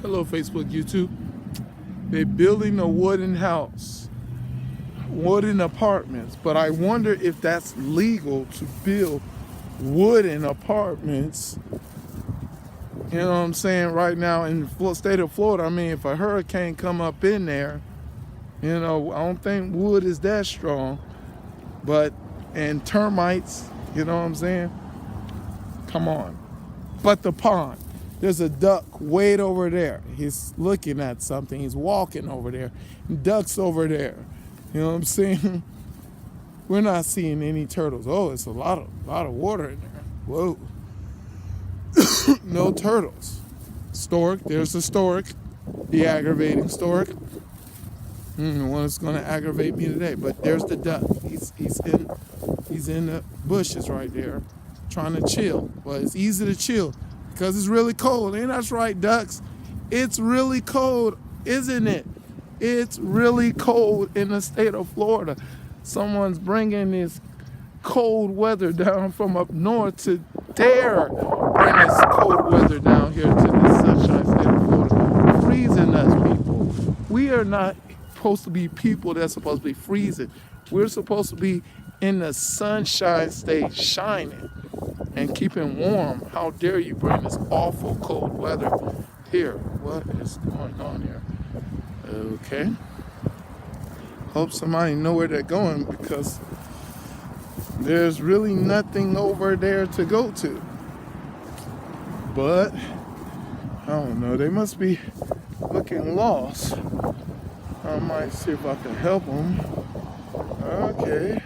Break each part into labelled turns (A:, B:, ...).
A: Hello, Facebook, YouTube. They're building a wooden house, wooden apartments, but I wonder if that's legal to build wooden apartments. You know what I'm saying? Right now in the state of Florida, I mean, if a hurricane come up in there, I don't think wood is that strong, and termites, you know what I'm saying? Come on. But the pond, there's a duck way over there. He's looking at something. He's walking over there. Duck's over there. You know what I'm saying? We're not seeing any turtles. Oh, it's a lot of water in there. Whoa. No turtles. Stork, there's the stork. The aggravating stork. The one that's gonna aggravate me today. But there's the duck. He's in the bushes right there, trying to chill. But it's easy to chill because it's really cold. Ain't that right, ducks? It's really cold, isn't it? It's really cold in the state of Florida. Someone's bringing this cold weather down from up north to dare bring this cold weather down here to this sunshine state of Florida, freezing us, people. We are not supposed to be people that's supposed to be freezing. We're supposed to be in the sunshine state, shining and keeping warm. How dare you bring this awful cold weather here? What is going on here? Okay. Hope somebody know where they're going because there's really nothing over there to go to. But I don't know. They must be looking lost. I might see if I can help them. Okay.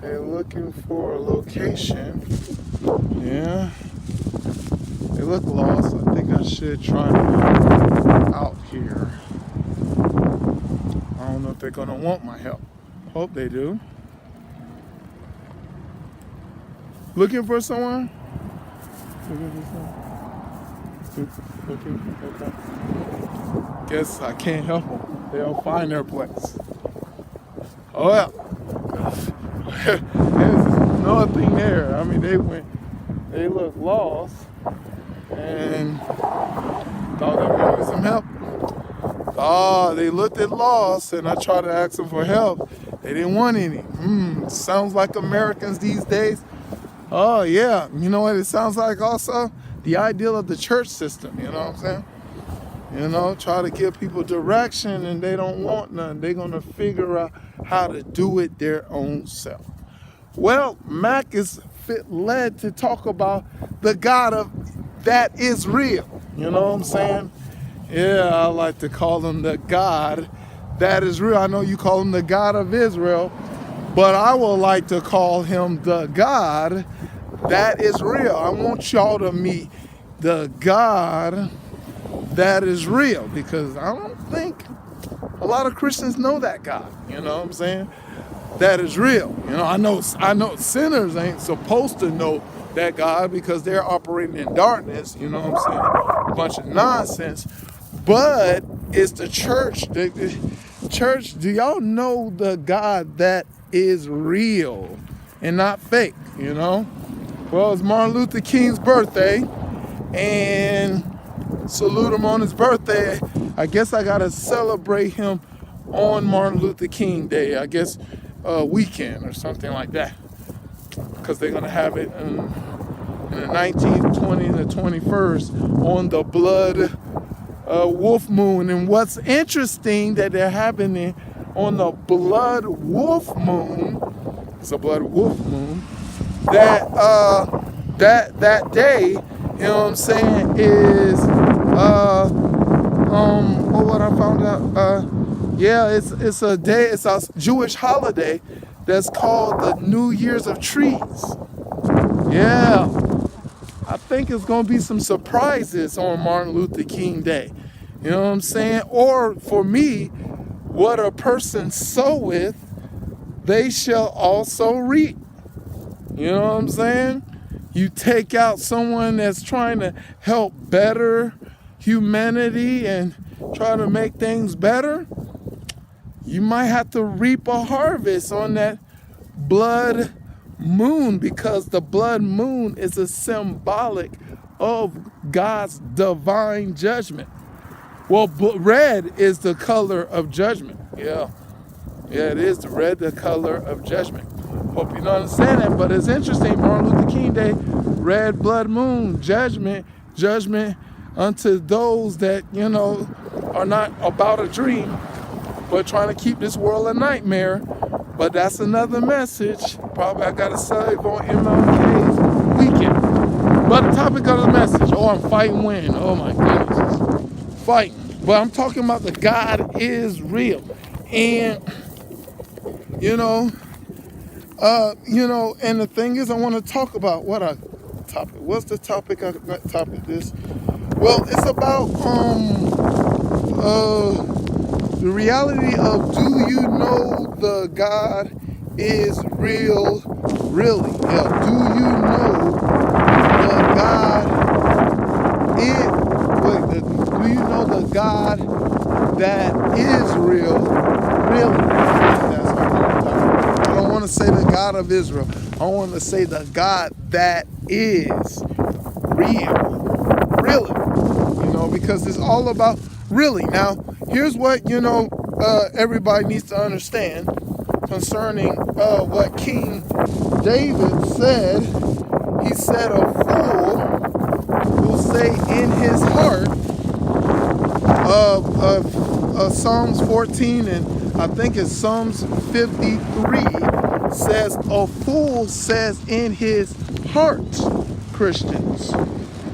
A: They're looking for a location. Yeah. They look lost. I think I should try to go out here. I don't know if they're going to want my help. Hope they do. Looking for someone? Okay. Guess I can't help them. They'll find their place. Oh well. There's nothing there. I mean, they look lost and thought they wanted some help. Oh, they looked at lost and I tried to ask them for help. They didn't want any. Sounds like Americans these days. Oh yeah, you know what it sounds like also? The ideal of the church system, you know what I'm saying? Try to give people direction and they don't want none. They're gonna figure out how to do it their own self. Well, Mac is led to talk about the God that is real. You know what I'm saying? Yeah, I like to call him the God that is real. I know you call him the God of Israel, but I would like to call him the God that is real. I want y'all to meet the God that is real because I don't think a lot of Christians know that God. You know what I'm saying? That is real. I know sinners ain't supposed to know that God because they're operating in darkness. You know what I'm saying? A bunch of nonsense. But it's the church. The church, do y'all know the God that is real and not fake, Well, it's Martin Luther King's birthday, and salute him on his birthday. I guess I gotta celebrate him on Martin Luther King Day, I guess weekend or something like that, because they're gonna have it in the 19th, 20th, and the 21st on the blood wolf moon. And what's interesting that they're having it on the blood wolf moon, it's a blood wolf moon, that day, you know what I'm saying, is what I found out, it's a day, it's a Jewish holiday that's called the New Year's of Trees. Yeah, I think it's gonna be some surprises on Martin Luther King Day. You know what I'm saying? Or for me, what a person soweth, they shall also reap. You know what I'm saying? You take out someone that's trying to help better humanity and try to make things better, you might have to reap a harvest on that blood moon, because the blood moon is a symbolic of God's divine judgment. Well, red is the color of judgment. Yeah, it is the red, the color of judgment. Hope you don't understand that, but it's interesting. Martin Luther King Day, red blood moon, judgment unto those that, are not about a dream, but trying to keep this world a nightmare. But that's another message. Probably I got to save on MLK's weekend. But the topic of the message, I'm fighting when? Oh my goodness. Fighting. But I'm talking about the God is real. And, and the thing is, I want to talk about what's the topic? This. Well, it's about, the reality of, do you know the God is real, really? Yeah, do you know the God is, do you know the God that is real, really? That's what I'm talking about. I don't want to say the God of Israel. I want to say the God that is real, really. Because it's all about really. Now, here's what, everybody needs to understand concerning what King David said. He said, a fool will say in his heart of Psalms 14, and I think it's Psalms 53, says, a fool says in his heart, Christians,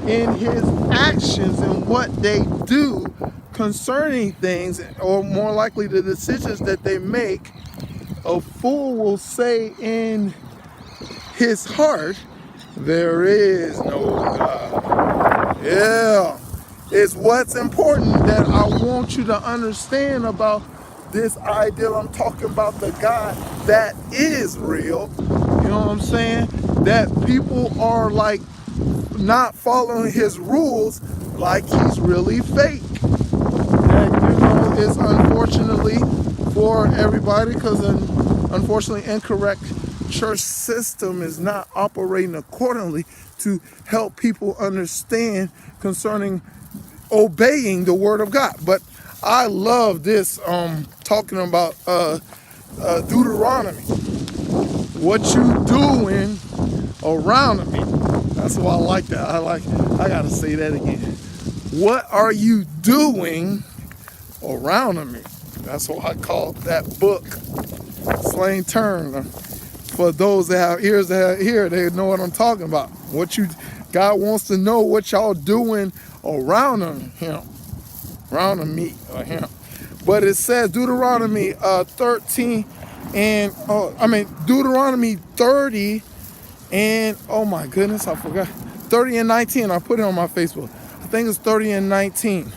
A: in his actions and what they do concerning things, or more likely the decisions that they make, a fool will say in his heart, there is no God. Yeah, it's what's important that I want you to understand about this idea. I'm talking about the God that is real. You know what I'm saying? That people are like not following his rules like he's really fake. That, is unfortunately for everybody, because unfortunately incorrect church system is not operating accordingly to help people understand concerning obeying the word of God. But I love this talking about Deuteronomy. What you doing around me? That's why I like that. I gotta say that again. What are you doing around me? That's what I call that book. Slang term. For those that have ears that hear, they know what I'm talking about. God wants to know what y'all doing around him. Around me or him. But it says Deuteronomy 13 and Deuteronomy 30 and oh my goodness, I forgot. 30 and 19. I put it on my Facebook. I think it's 30 and 19.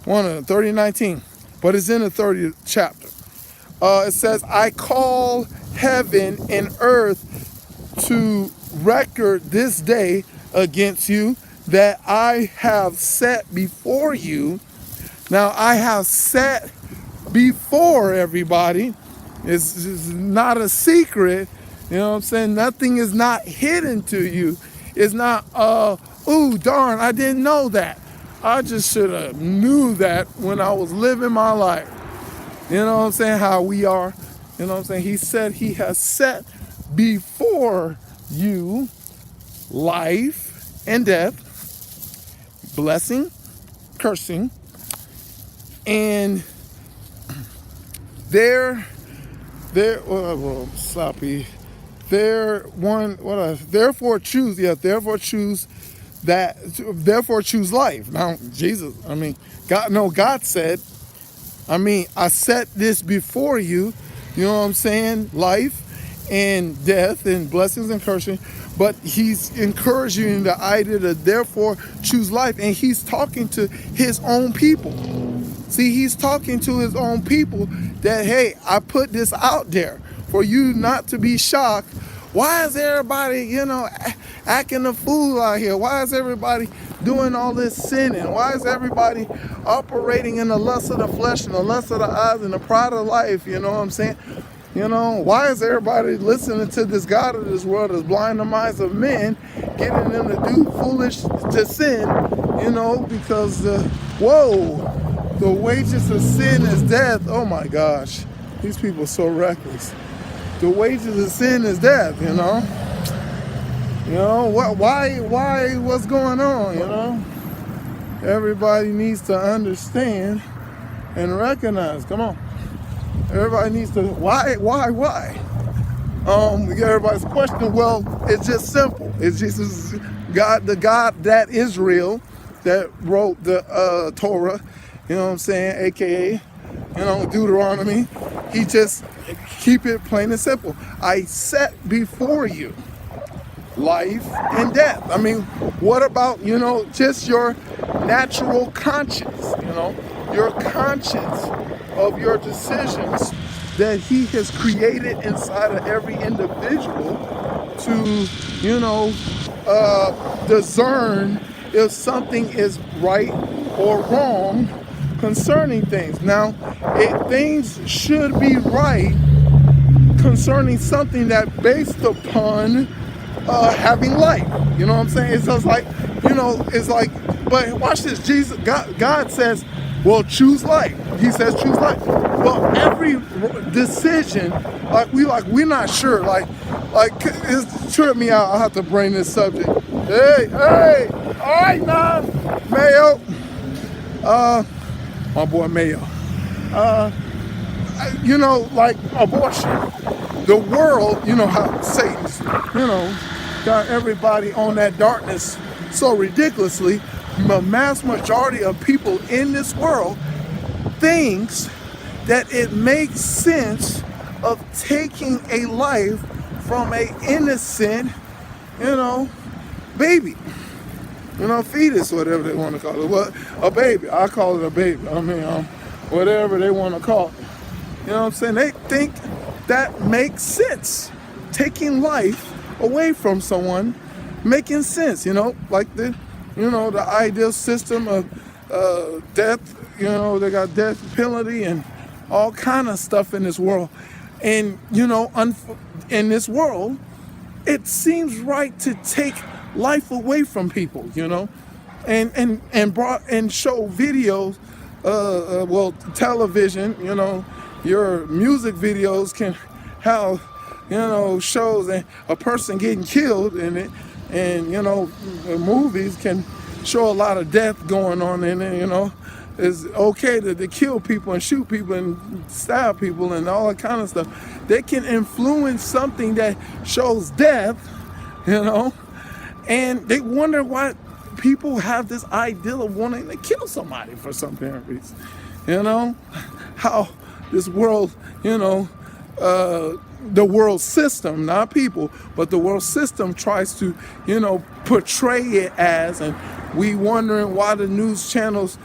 A: One of them, 30 and 19. But it's in the 30th chapter. It says, I call heaven and earth to record this day against you that I have set before you. Now I have set before everybody. It's not a secret. You know what I'm saying? Nothing is not hidden to you. It's not, ooh, darn, I didn't know that. I just should have knew that when I was living my life. You know what I'm saying? How we are. You know what I'm saying? He said he has set before you life and death, blessing, cursing, and sloppy. Therefore choose life. Now, Jesus, God said, I set this before you, you know what I'm saying? Life and death and blessings and cursing. But he's encouraging the idea to therefore choose life. And he's talking to his own people. See, he's talking to his own people that, hey, I put this out there for you not to be shocked. Why is everybody, acting a fool out here? Why is everybody doing all this sinning? Why is everybody operating in the lust of the flesh and the lust of the eyes and the pride of life? You know what I'm saying? You know, why is everybody listening to this God of this world that's blind the minds of men, getting them to do foolish to sin, you know, because the wages of sin is death. Oh my gosh, these people are so reckless. The wages of sin is death, you know. You know, why, what's going on, you know? Everybody needs to understand and recognize, come on. Everybody needs to, why? Everybody's question, well, it's just simple. It's just God, the God that Israel that wrote the Torah, you know what I'm saying, AKA, you know, Deuteronomy. He just keep it plain and simple. I set before you life and death. I mean, what about, you know, just your natural conscience, you know, your conscience of your decisions that he has created inside of every individual to, you know, discern if something is right or wrong concerning things. Now, things should be right concerning something that based upon having life. You know what I'm saying? It's just like, you know, it's like, but watch this. God says, well, choose life. He says choose life. Well, every decision, we're not sure. Like it's tripped me out. I have to bring this subject. Hey, all right now, Mayo. My boy Mayo. You know, like abortion. The world, you know how Satan's, you know, got everybody on that darkness so ridiculously. The mass majority of people in this world thinks that it makes sense of taking a life from a innocent, you know, baby. You know, fetus, whatever they want to call it. What, a baby. I call it a baby. I mean, whatever they want to call it. You know what I'm saying? They think that makes sense. Taking life away from someone making sense, you know, like the ideal system of death, you know, they got death penalty and all kind of stuff in this world. And, you know, in this world, it seems right to take life away from people, you know, and show videos, television, you know, your music videos can have, you know, shows and a person getting killed in it, and, you know, movies can show a lot of death going on in it, you know. It's okay to kill people and shoot people and stab people and all that kind of stuff. They can influence something that shows death, you know, and they wonder why people have this ideal of wanting to kill somebody for some apparent reason. You know, how this world, you know, the world system, not people, but the world system tries to, you know, portray it as, and we wondering why the news channels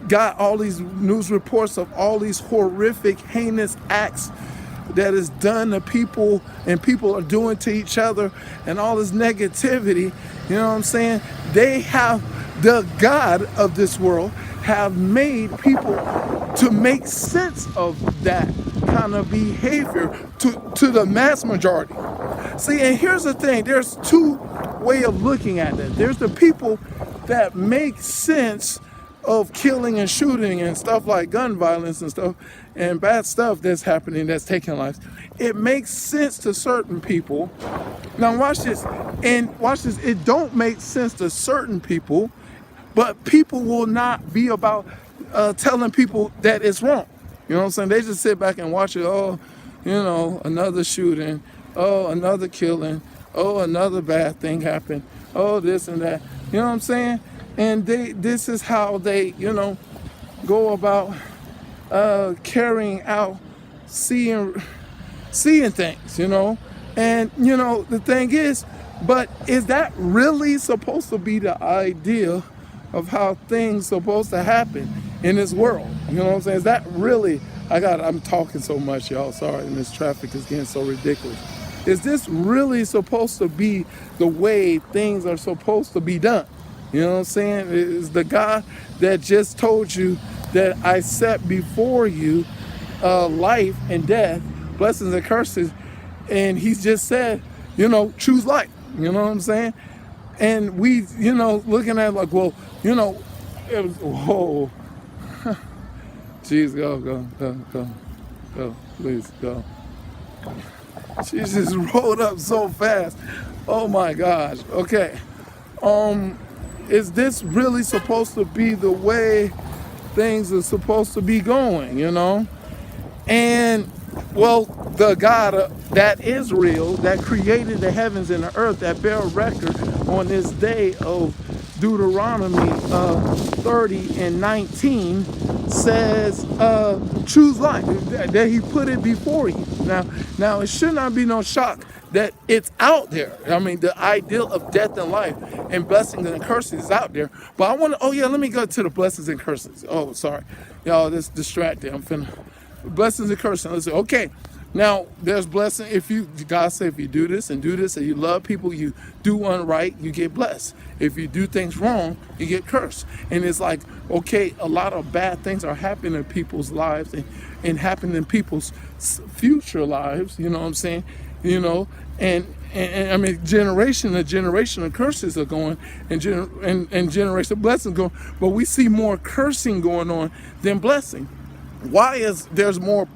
A: got all these news reports of all these horrific, heinous acts that is done to people and people are doing to each other and all this negativity. You know what I'm saying? They have, the God of this world have made people to make sense of that kind of behavior to the mass majority. See, and here's the thing, there's two ways of looking at it. There's the people that make sense of killing and shooting and stuff like gun violence and stuff and bad stuff that's happening, that's taking lives. It makes sense to certain people. Now watch this, it don't make sense to certain people, but people will not be about telling people that it's wrong. You know what I'm saying? They just sit back and watch it. Oh, you know, another shooting. Oh, another killing. Oh, another bad thing happened. Oh, this and that. You know what I'm saying? And this is how they, you know, go about carrying out, seeing things, you know. And, you know, the thing is, but is that really supposed to be the idea of how things supposed to happen in this world? You know what I'm saying? Is that really, I'm talking so much, y'all, sorry, and this traffic is getting so ridiculous. Is this really supposed to be the way things are supposed to be done? You know what I'm saying? Is the God that just told you that I set before you life and death, blessings and curses, and he's just said, choose life. You know what I'm saying? And we, looking at it like, well, it was, whoa. Jeez, go, please go. She just rolled up so fast. Oh my gosh. Okay. Is this really supposed to be the way things are supposed to be going, And, well, the God that is real, that created the heavens and the earth, that bear record on this day of Deuteronomy 30 and 19 says, choose life, that he put it before you. Now, it should not be no shock that it's out there. I mean, the ideal of death and life and blessings and curses is out there. But I want to, let me go to the blessings and curses. Oh, sorry. Y'all, this distracted. I'm finna, blessings and curses. Let's say, okay. Now, there's blessing. God said, if you do this and you love people, you do one right, you get blessed. If you do things wrong, you get cursed. And it's like, okay, a lot of bad things are happening in people's lives and happening in people's future lives, you know what I'm saying? And I mean, generation of curses are going, and generation of blessings going, but we see more cursing going on than blessing. Why is there's more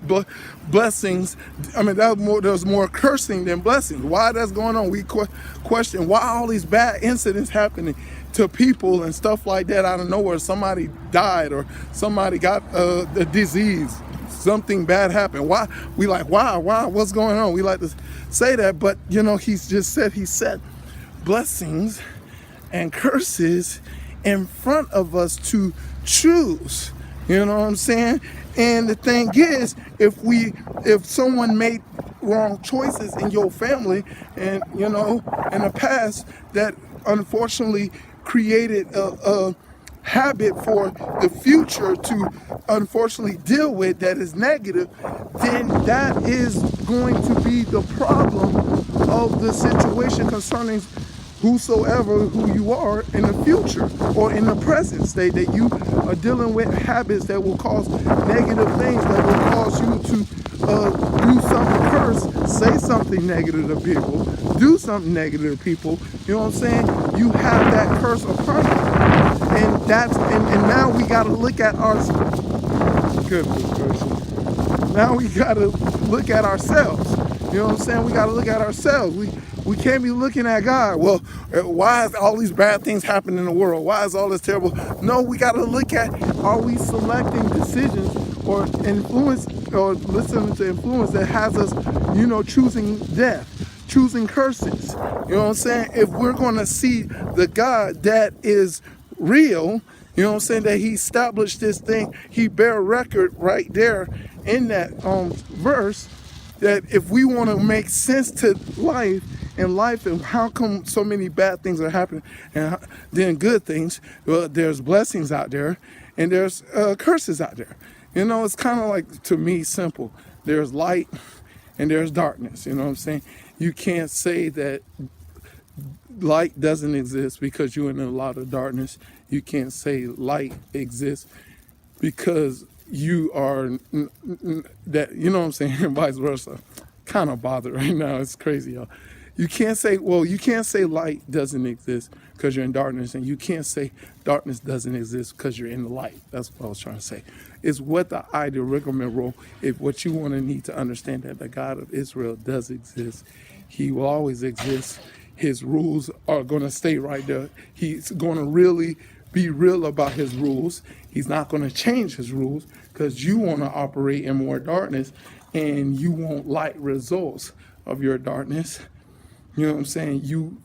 A: blessings? I mean, there's more cursing than blessings. Why that's going on? We question why all these bad incidents happening to people and stuff like that out of nowhere. Somebody died or somebody got a disease. Something bad happened. Why? We like, why? What's going on? We like to say that, but he's just said, he set blessings and curses in front of us to choose. You know what I'm saying? And the thing is, if someone made wrong choices in your family and, in the past that unfortunately created a habit for the future to unfortunately deal with that is negative, then that is going to be the problem of the situation concerning whosoever who you are in the future or in the present state, that you are dealing with habits that will cause negative things, that will cause you to do something curse, say something negative to people, do something negative to people. You know what I'm saying? You have that curse upon you. And now we got to look at our goodness gracious. Now we got to look at ourselves. You know what I'm saying? We got to look at ourselves. We can't be looking at God. Well, why is all these bad things happening in the world? Why is all this terrible? No, we got to look at, are we selecting decisions or influence or listening to influence that has us, choosing death, choosing curses? You know what I'm saying? If we're going to see the God that is real, you know what I'm saying, that he established this thing, he bear record right there in that verse, that if we want to make sense to life and how come so many bad things are happening and then good things, well, there's blessings out there and there's curses out there. It's kind of like, to me, simple. There's light and there's darkness. You know what I'm saying? You can't say that light doesn't exist because you're in a lot of darkness. You can't say light exists because you are that, you know what I'm saying, and vice versa. Kind of bothered right now. It's crazy, y'all. You can't say light doesn't exist because you're in darkness, and you can't say darkness doesn't exist because you're in the light. That's what I was trying to say. It's what the ideal rigmarole, if what you want to need to understand, that the God of Israel does exist. He will always exist. His rules are going to stay right there. He's going to really be real about his rules. He's not going to change his rules because you want to operate in more darkness and you want light results of your darkness. You know what I'm saying? You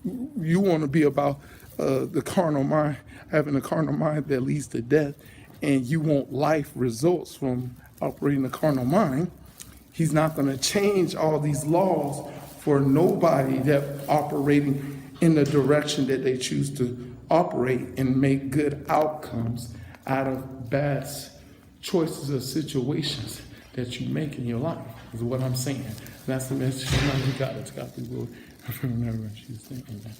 A: want to be about the carnal mind, having a carnal mind that leads to death, and you want life results from operating the carnal mind. He's not going to change all these laws for nobody that operating in the direction that they choose to operate and make good outcomes out of bad choices or situations that you make in your life, is what I'm saying. That's the message. You got it. Got the glory. Remember, she's thinking that.